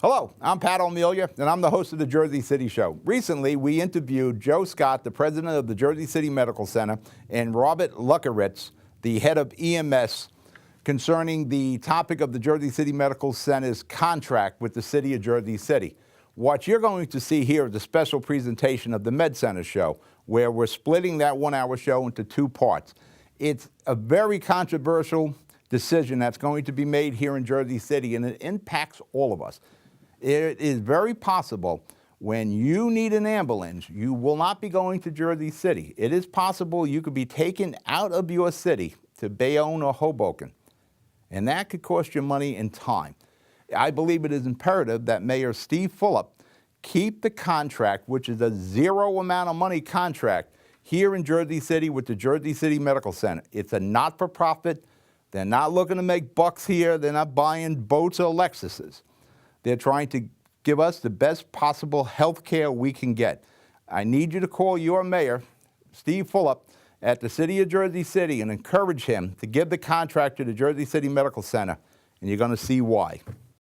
Hello, I'm Pat O'Melia, and I'm the host of the Jersey City Show. Recently, we interviewed Joe Scott, the president of the Jersey City Medical Center, and Robert Luckeritz, the head of EMS, concerning the topic of the Jersey City Medical Center's contract with the city of Jersey City. What you're going to see here is a special presentation of the Med Center show, where we're splitting that 1 hour show into two parts. It's a very controversial decision that's going to be made here in Jersey City, and it impacts all of us. It is very possible when you need an ambulance, you will not be going to Jersey City. It is possible you could be taken out of your city to Bayonne or Hoboken, and that could cost you money and time. I believe it is imperative that Mayor Steve Fulop keep the contract, which is a zero amount of money contract, here in Jersey City with the Jersey City Medical Center. It's a not-for-profit. They're not looking to make bucks here. They're not buying boats or Lexuses. They're trying to give us the best possible health care we can get. I need you to call your mayor, Steve Fulop, at the city of Jersey City and encourage him to give the contract to the Jersey City Medical Center, and you're going to see why.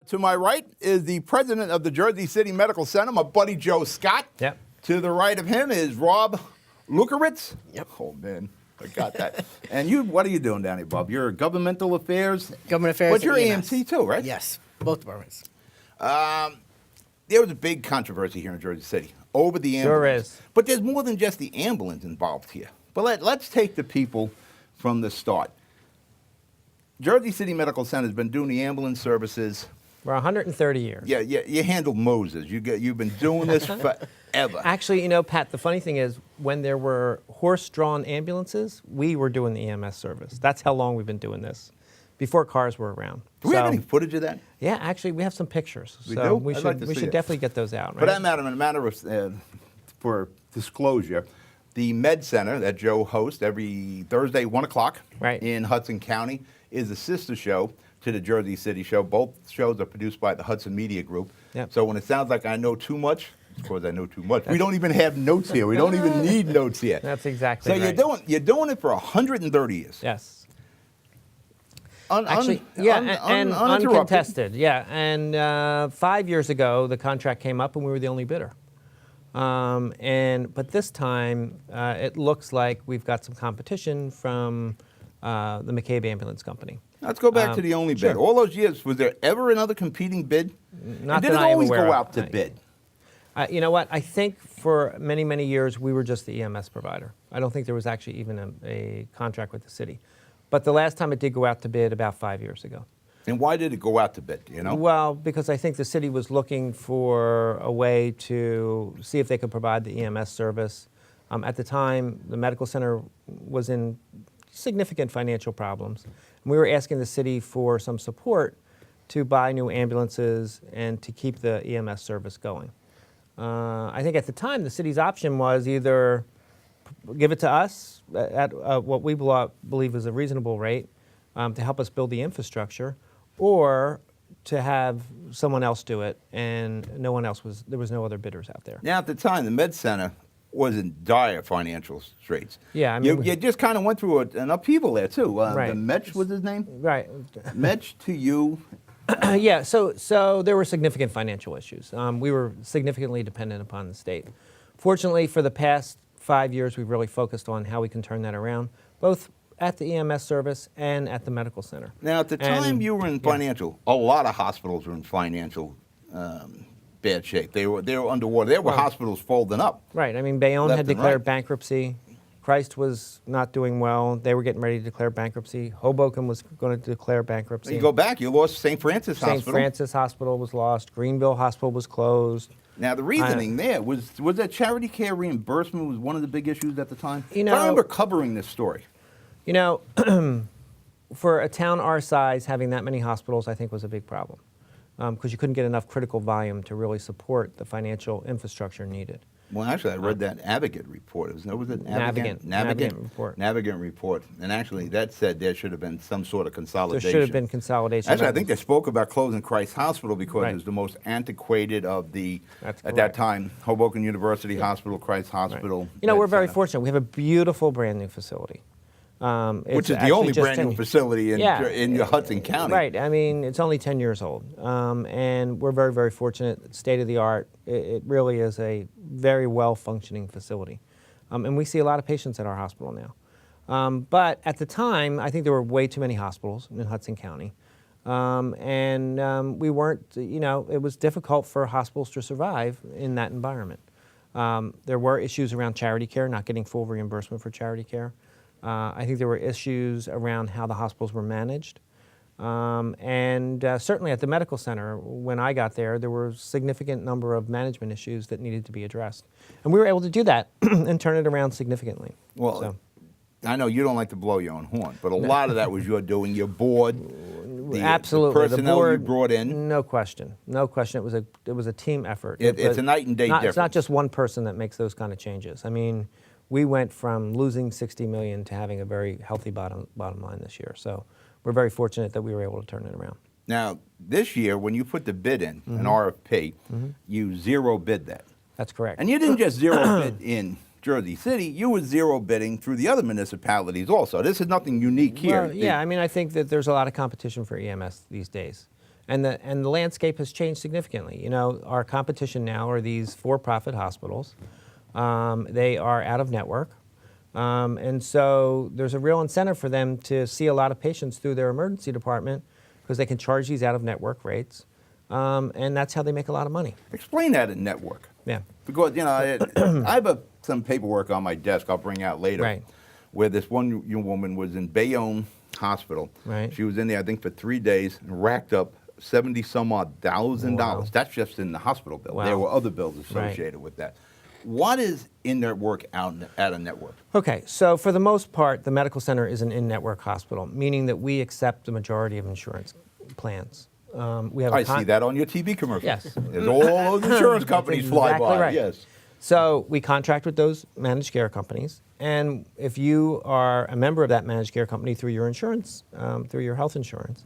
To my right is the president of the Jersey City Medical Center, my buddy Joe Scott. Yep. To the right of him is Rob Luckeritz. Yep. Oh, man. I got that. And you, what are you doing down here, Bob? You're governmental affairs? Government affairs. But you're and EMT too, right? Yes, both departments. There was a big controversy here in Jersey City over the ambulance. Sure is. But there's more than just the ambulance involved here. But let's take the people from the start. Jersey City Medical Center has been doing the ambulance services. For 130 years. Yeah, you handled Moses. You've been doing this forever. Actually, you know, Pat, the funny thing is when there were horse-drawn ambulances, we were doing the EMS service. That's how long we've been doing this, before cars were around. Do we have any footage of that? Yeah, actually, we have some pictures. We so do? we I'd should, like to we see should it. definitely get those out, right? For that matter, in a matter of, for disclosure, the Med Center that Joe hosts every Thursday, 1 o'clock Right. in Hudson County is a sister show to the Jersey City show. Both shows are produced by the Hudson Media Group. Yep. So when it sounds like I know too much, it's because I know too much. We don't even have notes here. We don't even need notes here. That's exactly so right. you're doing it for 130 years. Yes. Actually, and uncontested, yeah. And 5 years ago, the contract came up, and we were the only bidder. But this time, it looks like we've got some competition from the McCabe Ambulance Company. Let's go back to the only bid. Sure. All those years, was there ever another competing bid? Not and did that it I am always aware go of. out to bid? You know what? I think for many, many years, we were just the EMS provider. I don't think there was actually even a contract with the city. But the last time it did go out to bid about 5 years ago. And why did it go out to bid, you know? Well, because I think the city was looking for a way to see if they could provide the EMS service. At the time, the medical center was in significant financial problems. And we were asking the city for some support to buy new ambulances and to keep the EMS service going. I think at the time, the city's option was either give it to us at what we believe is a reasonable rate to help us build the infrastructure, or to have someone else do it, and there was no other bidders out there. Now, at the time, the Med Center was in dire financial straits. Yeah, I mean, you just kind of went through an upheaval there, too. Right. The Metch was his name? Right. Metch to you. Yeah, so there were significant financial issues. We were significantly dependent upon the state. Fortunately, for the past 5 years, we've really focused on how we can turn that around, both at the EMS service and at the medical center. Now, at the time you were in financial, a lot of hospitals were in financial bad shape. They were underwater. There were hospitals folding up. Right. I mean, Bayonne Left had and declared right. bankruptcy. Christ was not doing well. They were getting ready to declare bankruptcy. Hoboken was going to declare bankruptcy. You go back, you lost St. Francis Hospital. St. Francis Hospital was lost. Greenville Hospital was closed. Now, the reasoning there was that charity care reimbursement was one of the big issues at the time? You know, I remember covering this story. You know, for a town our size, having that many hospitals, I think, was a big problem, because you couldn't get enough critical volume to really support the financial infrastructure needed. Well, actually, I read that Advocate report. Was it Navigant report. Navigant report. And actually, that said there should have been some sort of consolidation. There should have been consolidation. Actually, I think they spoke about closing Christ Hospital because it was the most antiquated of the, at that time, Hoboken University Hospital, Christ Hospital. Right. You know, we're very fortunate. We have a beautiful brand new facility. Which is the only brand new facility in Hudson County. Right. I mean, it's only 10 years old. And we're very, very fortunate, state of the art. It really is a very well-functioning facility. And we see a lot of patients at our hospital now. But at the time, I think there were way too many hospitals in Hudson County. We weren't, it was difficult for hospitals to survive in that environment. There were issues around charity care, not getting full reimbursement for charity care. I think there were issues around how the hospitals were managed. Certainly at the medical center, when I got there, there were a significant number of management issues that needed to be addressed. And we were able to do that and turn it around significantly. Well, so. I know you don't like to blow your own horn, but a lot of that was your doing, your board, absolutely. the personnel the board, you brought in. No question. No question. It was a team effort. It's a night and day difference. It's not just one person that makes those kind of changes. I mean, we went from losing $60 million to having a very healthy bottom line this year. So we're very fortunate that we were able to turn it around. Now, this year, when you put the bid in, an RFP, you zero bid that. That's correct. And you didn't just zero bid in Jersey City, you were zero bidding through the other municipalities also. This is nothing unique here. Well, yeah, I mean, I think that there's a lot of competition for EMS these days. And the landscape has changed significantly. Our competition now are these for-profit hospitals. They are out of network. And so there's a real incentive for them to see a lot of patients through their emergency department because they can charge these out-of-network rates. And that's how they make a lot of money. Explain that in network. Yeah. Because, I have some paperwork on my desk I'll bring out later. Right. Where this one young woman was in Bayonne Hospital. Right. She was in there, I think, for 3 days and racked up $70-some-odd thousand. Wow. That's just in the hospital bill. Wow. There were other bills associated with that. What is in-network, out-of-network? Okay, so for the most part, the medical center is an in-network hospital, meaning that we accept the majority of insurance plans. We have I see that on your TV commercials. Yes. There's all those insurance companies fly by. Right. Yes. So we contract with those managed care companies, and if you are a member of that managed care company through your insurance, through your health insurance,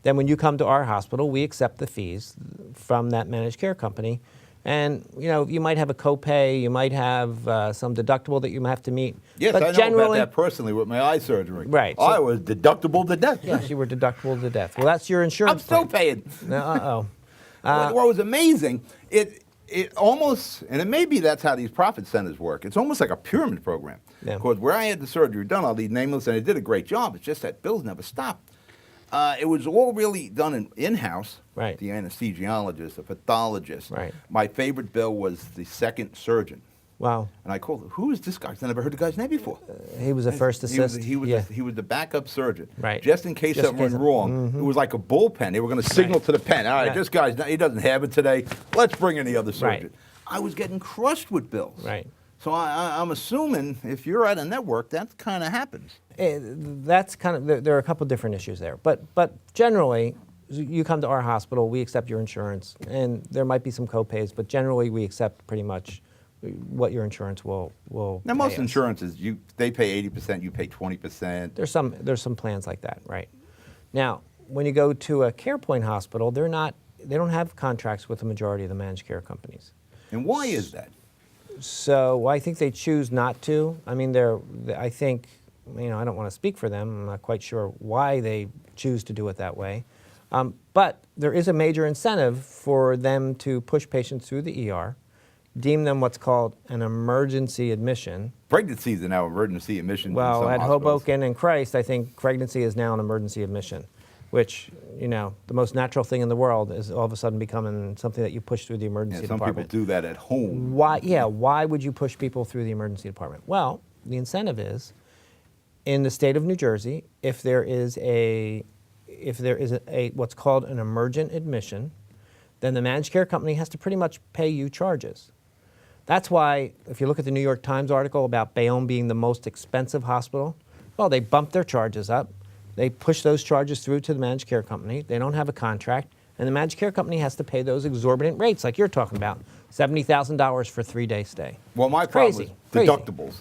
then when you come to our hospital, we accept the fees from that managed care company. And you might have a copay, you might have some deductible that you might have to meet. Yes, but I know about that personally with my eye surgery. Right. I was deductible to death. Yes, you were deductible to death. Well, that's your insurance I'm still plan. paying. Uh-oh. What was amazing, it almost, and it maybe that's how these profit centers work. It's almost like a pyramid program. Yeah. Because where I had the surgery done, I'll leave nameless, and they did a great job. It's just that bills never stopped. It was all really done in-house. Right. The anesthesiologist, the pathologist. Right. My favorite bill was the second surgeon. Wow. And I called, who is this guy? I never heard the guy's name before. He was a first assist. He was the backup surgeon. Right. Just in case something went wrong. It was like a bullpen. They were going to signal to the pen. All right, this guy's he doesn't have it today. Let's bring in the other surgeon. Right. I was getting crushed with bills. Right. So I'm assuming if you're at a network, that kind of happens. That's kind of, there are a couple different issues there. But generally, you come to our hospital, we accept your insurance, and there might be some copays, but generally we accept pretty much what your insurance will Now, pay most us. insurances, they pay 80%, you pay 20%. There's some plans like that, right? Now, when you go to a CarePoint hospital, they don't have contracts with the majority of the managed care companies. And why is that? So I think they choose not to. I mean, I think, I don't want to speak for them. I'm not quite sure why they choose to do it that way. But there is a major incentive for them to push patients through the ER, deem them what's called an emergency admission. Pregnancies are now emergency admissions. Well, in some at hospitals. Hoboken and Christ, I think pregnancy is now an emergency admission, which, the most natural thing in the world is all of a sudden becoming something that you push through the emergency Some department. people do that at home. Why would you push people through the emergency department? Well, the incentive is, in the state of New Jersey, if there is a what's called an emergent admission, then the managed care company has to pretty much pay you charges. That's why, if you look at the New York Times article about Bayonne being the most expensive hospital, well, they bumped their charges up. They push those charges through to the managed care company. They don't have a contract, and the managed care company has to pay those exorbitant rates like you're talking about, $70,000 for a 3-day stay. Well, my problem Crazy. is deductibles.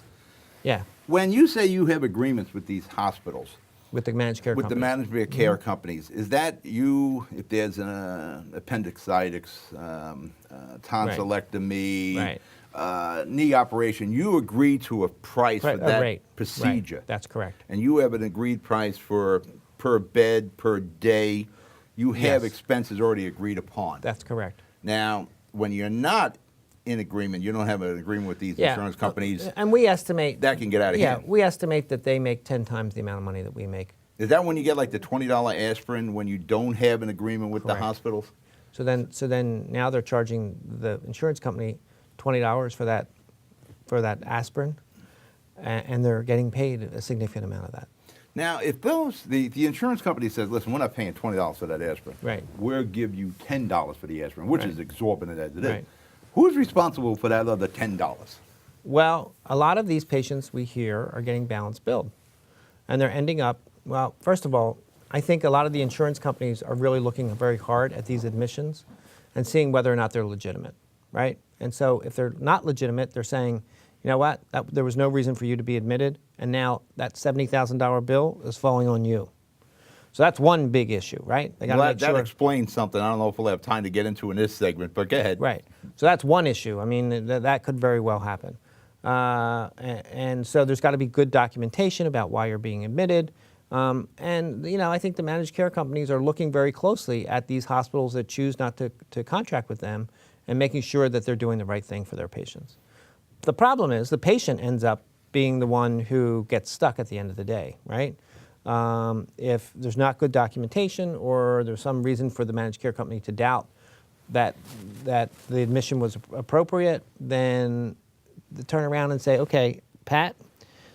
Yeah, When you say you have agreements with these hospitals, with the managed care with the companies. managed care companies, is that you, if there's an appendicitis, tonsillectomy, Right. knee operation, you agree to a price for that Rate. procedure. Right. That's correct. And you have an agreed price for per bed, per day. You have Yes. expenses already agreed upon. That's correct. Now, when you're not in agreement, you don't have an agreement with these insurance companies, And we estimate that can get out of hand. Yeah, we estimate that they make 10 times the amount of money that we make. Is that when you get like the $20 aspirin when you don't have an agreement with Correct. the hospitals? So then now they're charging the insurance company $20 for that aspirin, and they're getting paid a significant amount of that. Now, if the insurance company says, listen, we're not paying $20 for that aspirin. Right. We'll give you $10 for the aspirin, which Right. is exorbitant as it is. Right. Who's responsible for that other $10? Well, a lot of these patients we hear are getting balance billed, and they're ending up, well, first of all, I think a lot of the insurance companies are really looking very hard at these admissions and seeing whether or not they're legitimate, right? And so if they're not legitimate, they're saying, you know what, there was no reason for you to be admitted, and now that $70,000 bill is falling on you. So that's one big issue, right? They gotta Well, make that sure. explains something. I don't know if we'll have time to get into in this segment, but go ahead. Right. So that's one issue. I mean, that could very well happen. And so there's got to be good documentation about why you're being admitted. And, you know, I think the managed care companies are looking very closely at these hospitals that choose not to contract with them and making sure that they're doing the right thing for their patients. The problem is the patient ends up being the one who gets stuck at the end of the day, right? If there's not good documentation or there's some reason for the managed care company to doubt that the admission was appropriate, then they turn around and say, okay, Pat,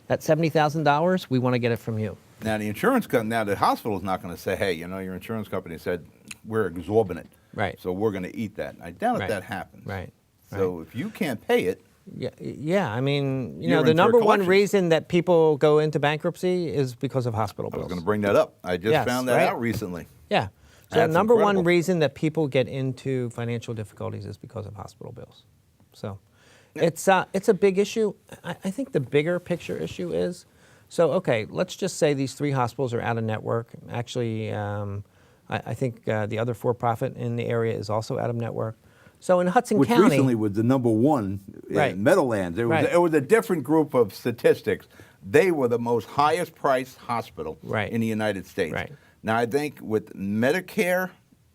that $70,000, we want to get it from you. Now, the hospital's not going to say, hey, you know, your insurance company said we're exorbitant. Right. So we're going to eat that. I doubt if Right. that happens. Right. So if you can't pay it, Yeah. I mean, You're the in for number one collections. reason that people go into bankruptcy is because of hospital I bills. was going to bring that up. I just Yes, found that right. out recently. Yeah. So That's the number one incredible. reason that people get into financial difficulties is because of hospital bills. So it's a big issue. I think the bigger picture issue is, so okay, let's just say these 3 hospitals are out of network. Actually, I think the other for-profit in the area is also out of network. So in Hudson Which County, recently was the number one Right. in Meadowlands. Right. It was a different group of statistics. They were the most highest priced hospital Right. in the United States. Right. Now, I think with Medicare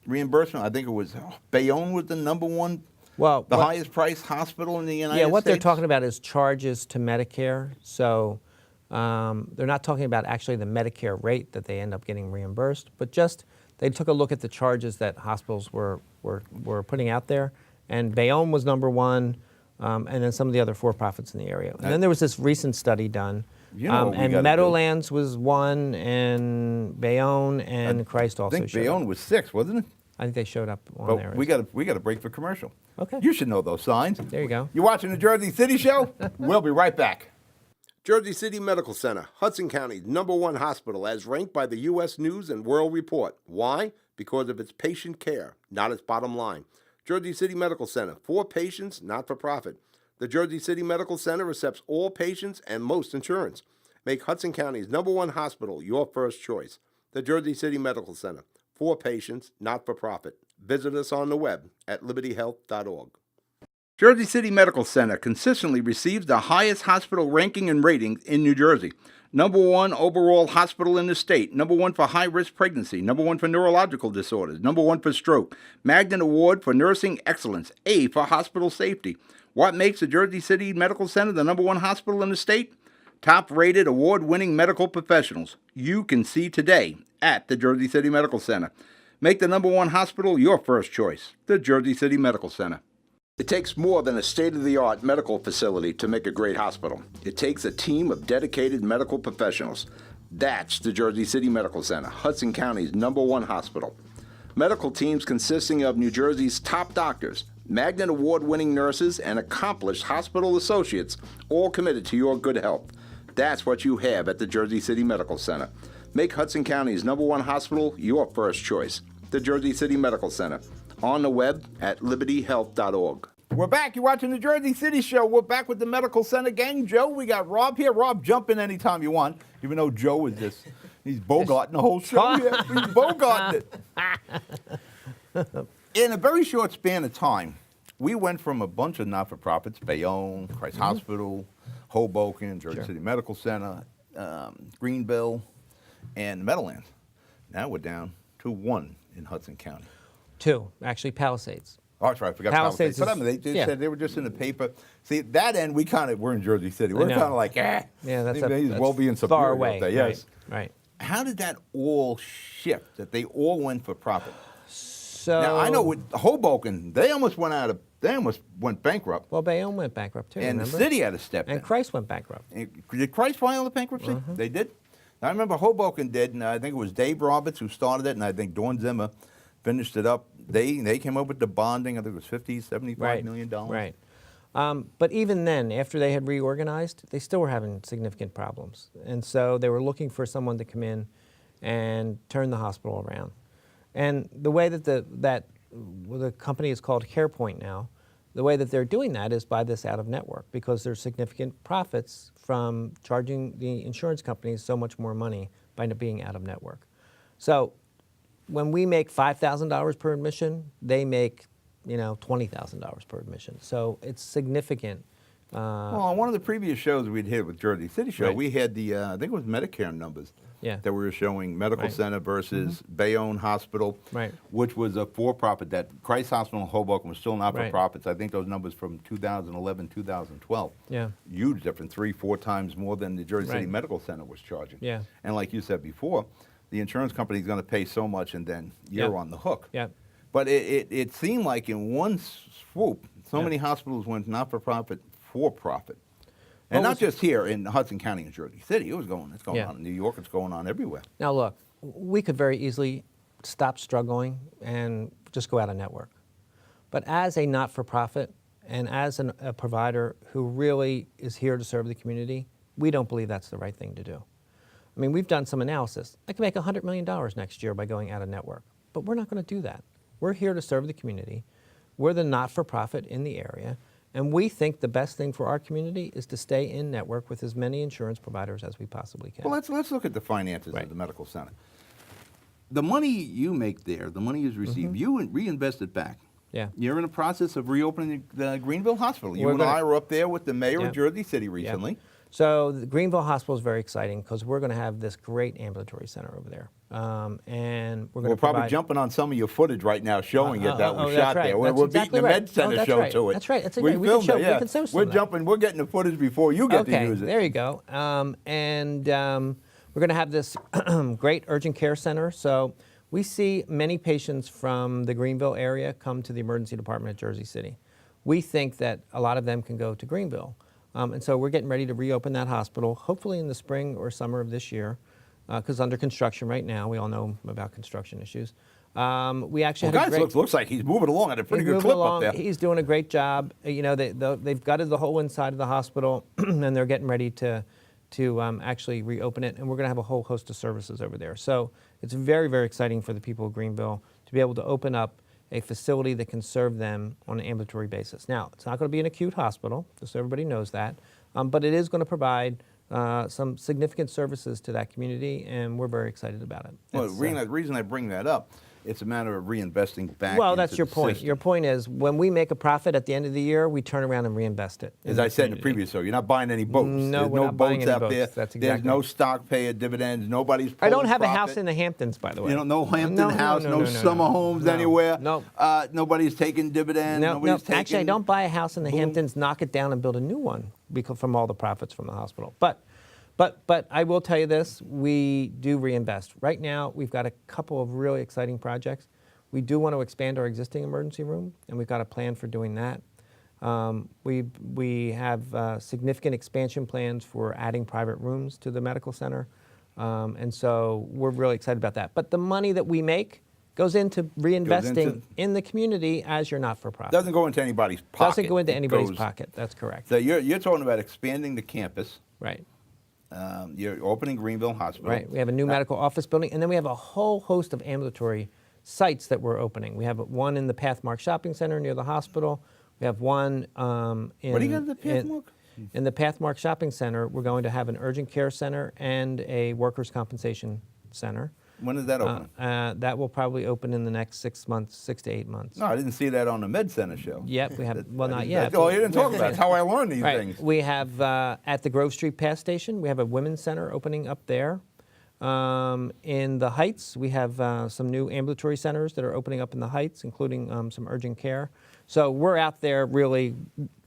reimbursement, I think it was Bayonne was the number one, well, the what- highest priced hospital in the United yeah, States. what they're talking about is charges to Medicare. So they're not talking about actually the Medicare rate that they end up getting reimbursed, but just they took a look at the charges that hospitals were putting out there, and Bayonne was number one, and then some of the other for-profits in the area. And then there was this recent study done, You know what we and gotta do. Meadowlands was one, and Bayonne and Christ I also think showed Bayonne up. was 6, wasn't it? I think they showed up on But there. we got a break for commercial. Okay. You should know those signs. There you go. You're watching the Jersey City Show? We'll be right back. Jersey City Medical Center, Hudson County's #1 hospital, as ranked by the U.S. News and World Report. Why? Because of its patient care, not its bottom line. Jersey City Medical Center, for patients, not for profit. The Jersey City Medical Center accepts all patients and most insurance. Make Hudson County's #1 hospital your first choice. The Jersey City Medical Center, for patients, not for profit. Visit us on the web at libertyhealth.org. Jersey City Medical Center consistently receives the highest hospital ranking and ratings in New Jersey. #1 overall hospital in the state. #1 for high-risk pregnancy. #1 for neurological disorders. #1 for stroke. Magnet Award for nursing excellence. A for hospital safety. What makes the Jersey City Medical Center the #1 hospital in the state? Top-rated, award-winning medical professionals. You can see today at the Jersey City Medical Center. Make the #1 hospital your first choice. The Jersey City Medical Center. It takes more than a state-of-the-art medical facility to make a great hospital. It takes a team of dedicated medical professionals. That's the Jersey City Medical Center, Hudson County's #1 hospital. Medical teams consisting of New Jersey's top doctors, Magnet Award-winning nurses, and accomplished hospital associates, all committed to your good health. That's what you have at the Jersey City Medical Center. Make Hudson County's #1 hospital your first choice, the Jersey City Medical Center. On the web at libertyhealth.org. We're back. You're watching the Jersey City Show. We're back with the Medical Center gang. Joe, we got Rob here. Rob, jump in anytime you want, even though Joe is just, he's bogarting the whole show. Yeah, he's bogarting it. In a very short span of time, we went from a bunch of not-for-profits, Bayonne, Christ Hospital, Hoboken, Jersey City Medical Center, Greenville, and Meadowlands. Now we're down to one in Hudson County. 2, actually, Palisades. Oh, that's right. I forgot Palisades Palisades. So they said they were just in the paper. See, that end, we're in Jersey City. We're kind of like, Yeah, that's well being far away. There. Yes. Right. How did that all shift, that they all went for profit? So Now, I know with Hoboken, they almost went bankrupt. Well, Bayonne went bankrupt too. And remember? the city had to step in. And Christ went bankrupt. Did Christ file the bankruptcy? They did? I remember Hoboken did, and I think it was Dave Roberts who started it, and I think Dawn Zimmer finished it up. They came up with the bonding. I think it was $50, $75 million. Right. But even then, after they had reorganized, they still were having significant problems. And so they were looking for someone to come in and turn the hospital around. And the way that the company is called CarePoint now, the way that they're doing that is by this out-of-network, because there's significant profits from charging the insurance companies so much more money by being out-of-network. So when we make $5,000 per admission, they make $20,000 per admission. So it's significant. Well, on one of the previous shows we'd hit with Jersey City Show, Right. we had the, I think it was Medicare numbers Yeah. that we were showing Medical Right. Center versus Bayonne Hospital, Right. which was a for-profit. That Christ Hospital in Hoboken was still Right. not-for-profits. I think those numbers from 2011, 2012. Yeah. Huge difference, 3-4 times more than the Jersey City Right. Medical Center was charging. Yeah. And like you said before, the insurance company is going to pay so much and then you're Yeah. on the hook. Yeah. But it seemed like in one swoop, so Yeah. many hospitals went not-for-profit, for-profit. And What not was- just here in Hudson County and Jersey City. It's going Yeah. on in New York. It's going on everywhere. Now look, we could very easily stop struggling and just go out of network. But as a not-for-profit and as a provider who really is here to serve the community, we don't believe that's the right thing to do. I mean, we've done some analysis. I can make $100 million next year by going out of network, but we're not going to do that. We're here to serve the community. We're the not-for-profit in the area, and we think the best thing for our community is to stay in network with as many insurance providers as we possibly can. Well, let's look at the finances Right. of the medical center. The money you make there, the money you receive, you reinvest it back. Yeah. You're in the process of reopening the Greenville Hospital. You We're and gonna- I were up there with the mayor Yeah. of Jersey City Yeah. recently. So the Greenville Hospital is very exciting because we're going to have this great ambulatory center over there, and we're going We're to probably provide, jumping on some of your footage right now showing it that was that's shot right. there. That's We're exactly beating the right. Med Center that's show right. to it. That's right. That's we okay. We can filmed show. it, yeah. We can show some We're of that. jumping. We're getting the footage before you get to use it. There you go. We're going to have this great urgent care center. So we see many patients from the Greenville area come to the emergency department at Jersey City. We think that a lot of them can go to Greenville. And so we're getting ready to reopen that hospital, hopefully in the spring or summer of this year, because under construction right now. We all know about construction issues. We actually Well, had a guys, great... looks like he's moving along at a pretty He's good moving clip along. up there. He's doing a great job. They've gutted the whole inside of the hospital, and they're getting ready to actually reopen it. And we're going to have a whole host of services over there. So it's very, very exciting for the people of Greenville to be able to open up a facility that can serve them on an ambulatory basis. Now, it's not going to be an acute hospital, just so everybody knows that, but it is going to provide some significant services to that community, and we're very excited about it. Well, the reason I bring that up, it's a matter of reinvesting back. Well, into that's your the point. system. Your point is when we make a profit at the end of the year, we turn around and reinvest it. As I said in the previous show, you're not buying any boats. No, There's we're no not buying boats any out boats. there. That's There's exactly no right. stock pay dividends. Nobody's I don't pulling have a profit. house in the Hamptons, by the way. You know, no Hampton house, no summer homes no. anywhere. No. Nobody's taking dividends. No, Nobody's taking. actually, I don't buy a house in the Hamptons, knock it down, and build a new one from all the profits from the hospital. But I will tell you this, we do reinvest. Right now, we've got a couple of really exciting projects. We do want to expand our existing emergency room, and we've got a plan for doing that. We have significant expansion plans for adding private rooms to the medical center, and so we're really excited about that. But the money that we make goes into reinvesting in the community as your not-for-profit. Doesn't go into anybody's pocket. Doesn't go into It anybody's goes- pocket. That's correct. So you're talking about expanding the campus. Right. You're opening Greenville Hospital. Right. We have a new medical office building, and then we have a whole host of ambulatory sites that we're opening. We have one in the Pathmark Shopping Center near the hospital. We have one in... What do you got at the Pathmark? In the Pathmark Shopping Center, we're going to have an urgent care center and a workers' compensation center. When is that opening? That will probably open in the next 6 months, 6 to 8 months. No, I didn't see that on the Med Center show. Yep, we have, well, I not didn't- yet. Oh, you didn't talk about it. That's how I learned these Right. things. We have, at the Grove Street Pass Station, we have a women's center opening up there. In the Heights, we have some new ambulatory centers that are opening up in the Heights, including some urgent care. So we're out there really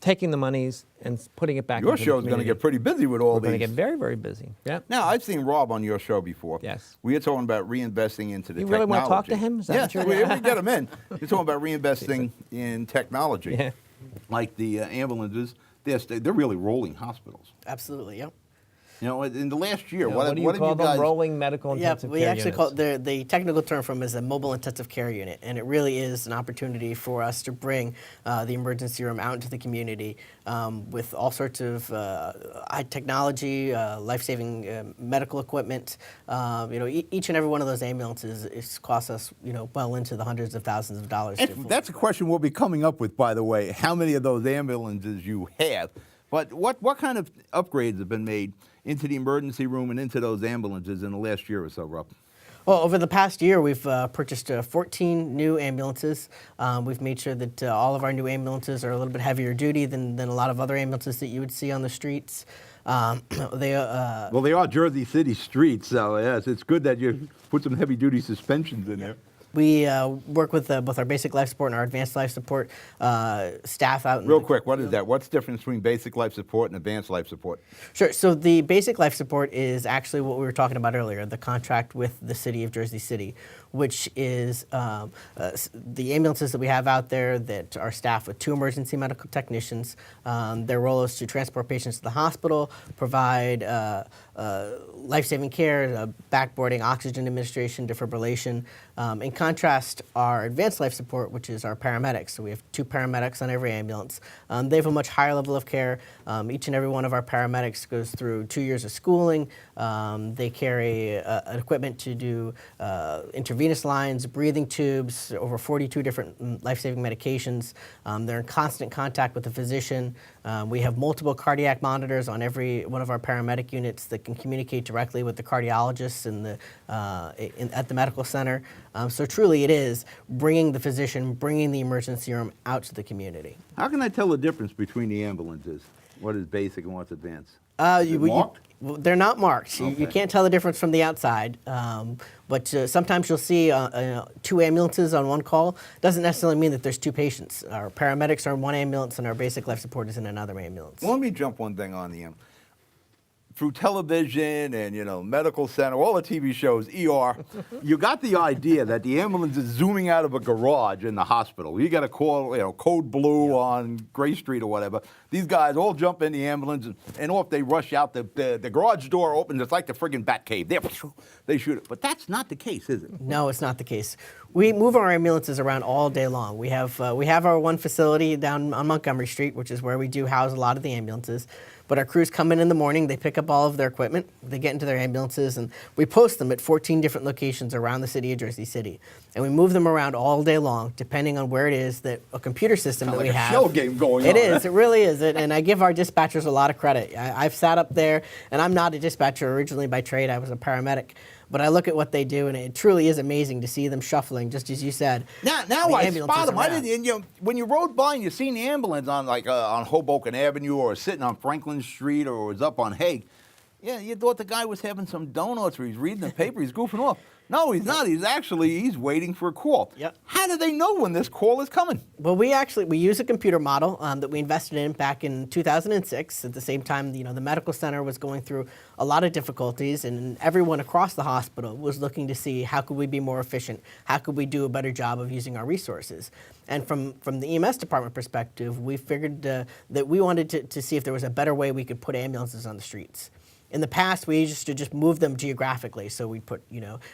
taking the monies and putting it back Your into the show's going to community. get pretty busy with all We're these. going to get very, very busy. Yeah. Now, I've seen Rob on your show before. Yes. We were talking about reinvesting into the You technology. really want to talk to him? Is that what Yeah, you're we get him in. You're talking about reinvesting in technology. Yeah. Like the ambulances, they're really rolling hospitals. Absolutely, yep. You know, in the last year, What do you what did call you them? guys... Rolling medical Yeah, intensive we care actually units. call it, the technical term for them is a mobile intensive care unit, and it really is an opportunity for us to bring the emergency room out into the community with all sorts of high technology, life-saving medical equipment. Each and every one of those ambulances costs us, well into the hundreds of thousands of dollars. That's a question we'll be coming up with, by the way, how many of those ambulances you have. But what kind of upgrades have been made into the emergency room and into those ambulances in the last year or so, Rob? Well, over the past year, we've purchased 14 new ambulances. We've made sure that all of our new ambulances are a little bit heavier duty than a lot of other ambulances that you would see on the streets. Well, they are Jersey City streets, so yes, it's good that you put some heavy-duty suspensions in there. We work with both our basic life support and our advanced life support staff out. Real quick, what is that? What's the difference between basic life support and advanced life support? Sure. So the basic life support is actually what we were talking about earlier, the contract with the city of Jersey City, which is the ambulances that we have out there that are staffed with 2 emergency medical technicians. Their role is to transport patients to the hospital, provide life-saving care, backboarding, oxygen administration, defibrillation. In contrast, our advanced life support, which is our paramedics, so we have 2 paramedics on every ambulance. They have a much higher level of care. Each and every one of our paramedics goes through 2 years of schooling. They carry equipment to do intravenous lines, breathing tubes, over 42 different life-saving medications. They're in constant contact with the physician. We have multiple cardiac monitors on every one of our paramedic units that can communicate directly with the cardiologists at the medical center. So truly it is bringing the physician, bringing the emergency room out to the community. How can I tell the difference between the ambulances? What is basic and what's advanced? Marked? They're not marked. Okay. You can't tell the difference from the outside. But sometimes you'll see 2 ambulances on one call. Doesn't necessarily mean that there's 2 patients. Our paramedics are in one ambulance and our basic life support is in another ambulance. Well, let me jump one thing on the through television and medical center, all the TV shows, ER, you got the idea that the ambulance is zooming out of a garage in the hospital. You got to call, code blue on Gray Street or whatever. These guys all jump in the ambulance and off they rush out. The garage door opens. It's like the friggin' Batcave. They shoot it, but that's not the case, is it? No, it's not the case. We move our ambulances around all day long. We have our one facility down on Montgomery Street, which is where we do house a lot of the ambulances. But our crews come in the morning, they pick up all of their equipment, they get into their ambulances, and we post them at 14 different locations around the city of Jersey City. And we move them around all day long, depending on where it is that a computer system that we have. Shell game going on. It is, it really is. And I give our dispatchers a lot of credit. I've sat up there, and I'm not a dispatcher originally by trade, I was a paramedic. But I look at what they do, and it truly is amazing to see them shuffling, just as you said. Now I spot them. I didn't. When you rode by and you seen the ambulance on on Hoboken Avenue or sitting on Franklin Street or was up on Hague, yeah, you thought the guy was having some donuts or he's reading the paper, he's goofing off. No, he's not. He's waiting for a call. Yep. How do they know when this call is coming? Well, we use a computer model that we invested in back in 2006. At the same time, the medical center was going through a lot of difficulties, and everyone across the hospital was looking to see how could we be more efficient, how could we do a better job of using our resources. And from the EMS department perspective, we figured that we wanted to see if there was a better way we could put ambulances on the streets. In the past, we used to just move them geographically. So we'd put,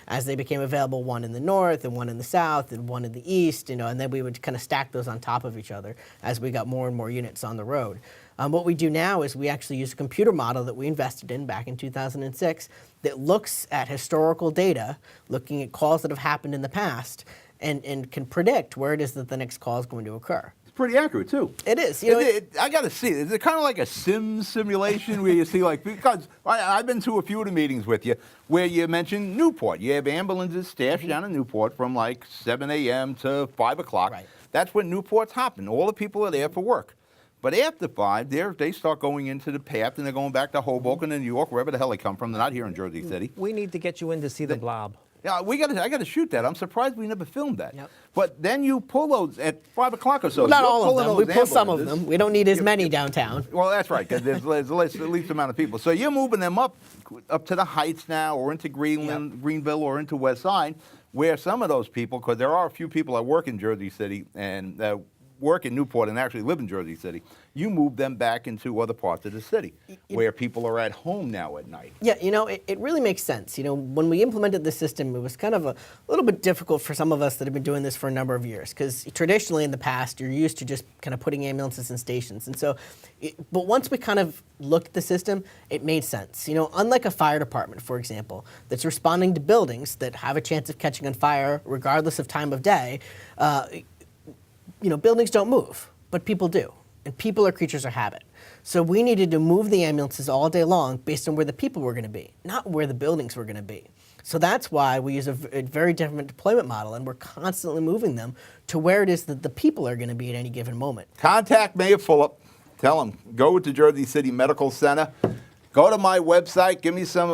as they became available, one in the north and one in the south and one in the east, and then we would kind of stack those on top of each other as we got more and more units on the road. What we do now is we actually use a computer model that we invested in back in 2006 that looks at historical data, looking at calls that have happened in the past, and can predict where it is that the next call is going to occur. pretty accurate too. It is. You know, I got to see. Is it kind of like a simulation where you see because I've been to a few of the meetings with you where you mentioned Newport. You have ambulances stashed down in Newport from like 7 a.m. to 5 o'clock. Right. That's when Newport's hopping. All the people are there for work. But after 5, they start going into the path and they're going back to Hoboken and New York, wherever the hell they come from. They're not here in Jersey City. We need to get you in to see the blob. Yeah, I got to shoot that. I'm surprised we never filmed that. Yep. But then you pull those at 5 o'clock or so. not You're all of pulling them. We those pull some of ambulances. them. We don't need as many downtown. Well, that's right, because there's the least amount of people. So you're moving them up to the Heights now, or into Greenville, or into West Side, where some of those people, because there are a few people that work in Jersey City and work in Newport and actually live in Jersey City, you move them back into other parts of the city where people are at home now at night. Yeah, you know, it really makes sense. You know, when we implemented the system, it was kind of a little bit difficult for some of us that have been doing this for a number of years, because traditionally in the past, you're used to just kind of putting ambulances in stations. And so, but once we kind of looked at the system, it made sense. You know, unlike a fire department, for example, that's responding to buildings that have a chance of catching on fire regardless of time of day, you know, buildings don't move, but people do. And people are creatures of habit. So we needed to move the ambulances all day long based on where the people were going to be, not where the buildings were going to be. So that's why we use a very different deployment model, and we're constantly moving them to where it is that the people are going to be at any given moment. Contact Mayor Fulop. Tell him, go to Jersey City Medical Center. Go to my website. Give me some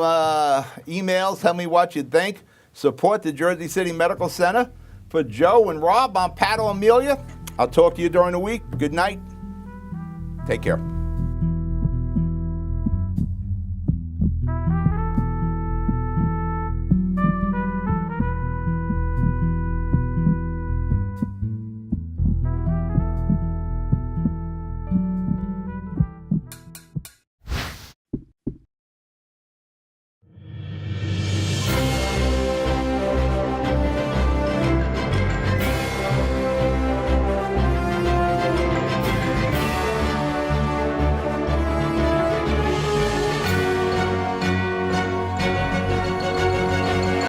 emails. Tell me what you think. Support the Jersey City Medical Center. For Joe and Rob, I'm Pat O'Amelia. I'll talk to you during the week. Good night. Take care.